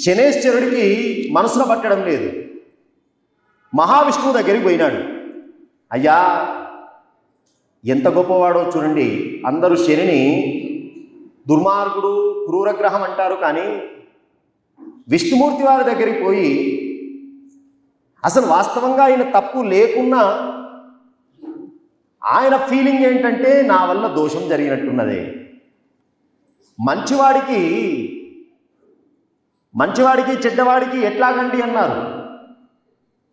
శనేశ్వరుడికి మనసులో పట్టడం లేదు. మహావిష్ణువు దగ్గరికి పోయినాడు. అయ్యా, ఎంత గొప్పవాడో చూడండి. అందరూ శనిని దుర్మార్గుడు, క్రూరగ్రహం అంటారు, కానీ విష్ణుమూర్తి వారి దగ్గరికి పోయి అసలు వాస్తవంగా ఆయన తప్పు లేకున్నా ఆయన ఫీలింగ్ ఏంటంటే నా వల్ల దోషం జరిగినట్టున్నదే. మంచివాడికి చెడ్డవాడికి ఎట్లాగండి అన్నారు.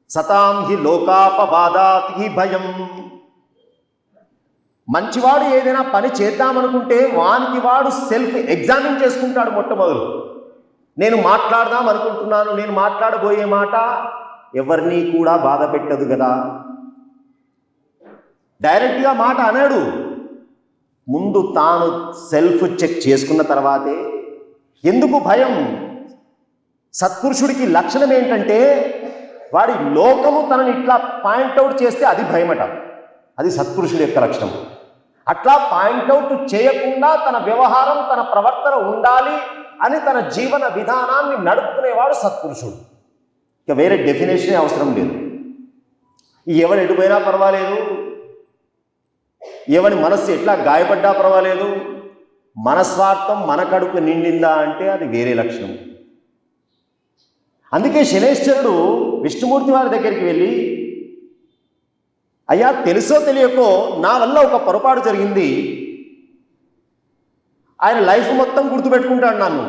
సతాం హి లోకాపవాదాత్ హి భయం. మంచివాడు ఏదైనా పని చేద్దామనుకుంటే వానికి వాడు సెల్ఫ్ ఎగ్జామిన్ చేసుకుంటాడు. మొట్టమొదలు నేను మాట్లాడదాం అనుకుంటున్నాను, నేను మాట్లాడబోయే మాట ఎవరిని కూడా బాధ పెట్టదు కదా. డైరెక్ట్గా మాట అనడు. ముందు తాను సెల్ఫ్ చెక్ చేసుకున్న తర్వాతే. ఎందుకు భయం? సత్పురుషుడికి లక్షణం ఏంటంటే వాడి లోకము తనని ఇట్లా పాయింట్అవుట్ చేస్తే అది భయమట. అది సత్పురుషుడి యొక్క లక్షణం. అట్లా పాయింట్అవుట్ చేయకుండా తన వ్యవహారం, తన ప్రవర్తన ఉండాలి అని తన జీవన విధానాన్ని నడుపుకునేవాడు సత్పురుషుడు. ఇక వేరే డెఫినేషనే అవసరం లేదు. ఎవడు ఎటుపోయినా పర్వాలేదు, ఎవని మనస్సు ఎట్లా గాయపడ్డా పర్వాలేదు, మన స్వార్థం మన కడుపు నిండిందా అంటే అది వేరే లక్షణం. అందుకే శనేశ్వరుడు విష్ణుమూర్తి వారి దగ్గరికి వెళ్ళి, అయ్యా, తెలుసో తెలియకో నా వల్ల ఒక పొరపాటు జరిగింది. ఆయన లైఫ్ మొత్తం గుర్తుపెట్టుకుంటాడు నన్ను.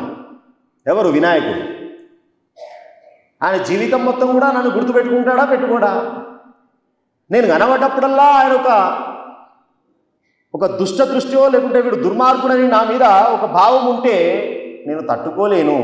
ఎవరు? వినాయకుడు. ఆయన జీవితం మొత్తం కూడా నన్ను గుర్తుపెట్టుకుంటాడా, పెట్టుకోడా? నేను కనబడ్డప్పుడల్లా ఆయన ఒక దుష్ట దృష్టియో లేకుంటే వీడు దుర్మార్గుడని నా మీద ఒక భావం ఉంటే నేను తట్టుకోలేను.